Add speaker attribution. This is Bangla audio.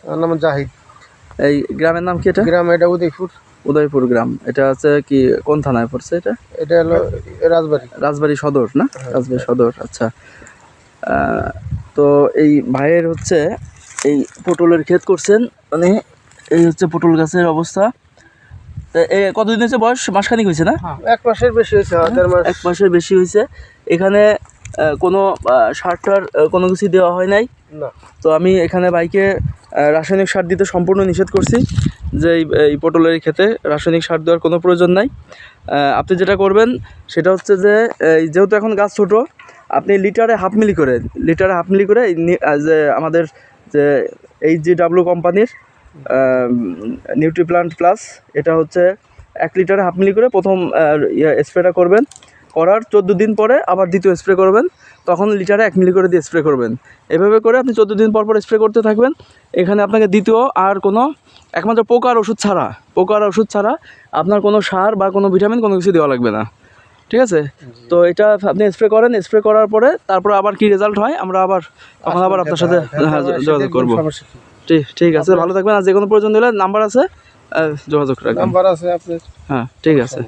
Speaker 1: আমার নাম জাহিদ।
Speaker 2: এই গ্রামের নাম কি এটা?
Speaker 1: গ্রাম এটা উদয়পুর।
Speaker 2: উদয়পুর গ্রাম। এটা হচ্ছে কি কোন থানায় পড়ছে এটা?
Speaker 1: এটা হলো রাজবাড়ী।
Speaker 2: রাজবাড়ী সদর না? রাজবাড়ী সদর। আচ্ছা। তো এই ভাইয়ের হচ্ছে এই পটলের ক্ষেত করছেন, মানে এই হচ্ছে পটল গাছের অবস্থা। কতদিন হয়েছে বয়স? মাসখানিক হয়েছে না?
Speaker 1: 1 মাসের বেশি হয়েছে।
Speaker 2: 1 মাসের বেশি হয়েছে। এখানে কোনো সার টার কোনো কিছু দেওয়া হয় নাই
Speaker 1: না।
Speaker 2: তো আমি এখানে বাইকে রাসায়নিক সার দিতে সম্পূর্ণ নিষেধ করছি, যে এই পটলের ক্ষেতে রাসায়নিক সার দেওয়ার কোনো প্রয়োজন নাই। আপনি যেটা করবেন সেটা হচ্ছে যে যেহেতু এখন গাছ ছোট, আপনি লিটারে হাফ মিলি করে যে আমাদের যে HGW কোম্পানির নিউট্রিপ্লান্ট প্লাস, এটা হচ্ছে 1 লিটারে হাফ মিলি করে প্রথম স্প্রেটা করবেন। করার 14 দিন পরে আবার দ্বিতীয় স্প্রে করবেন, তখন লিটারে 1 মিলি করে দিয়ে স্প্রে করবেন। এভাবে করে আপনি 14 দিন পর স্প্রে করতে থাকবেন। এখানে আপনাকে দ্বিতীয় আর কোনো, একমাত্র পোকার ওষুধ ছাড়া আপনার কোনো সার বা কোনো ভিটামিন কোনো কিছু দেওয়া লাগবে না। ঠিক আছে? তো এটা আপনি স্প্রে করেন, স্প্রে করার পরে তারপর আবার কি রেজাল্ট হয় আমরা তখন আবার আপনার সাথে যোগাযোগ করবো। ঠিক আছে, ভালো থাকবেন। আর যে কোনো প্রয়োজন দিলে নাম্বার আছে, যোগাযোগ রাখবেন।
Speaker 1: নাম্বার আছে আপনার?
Speaker 2: হ্যাঁ, ঠিক আছে।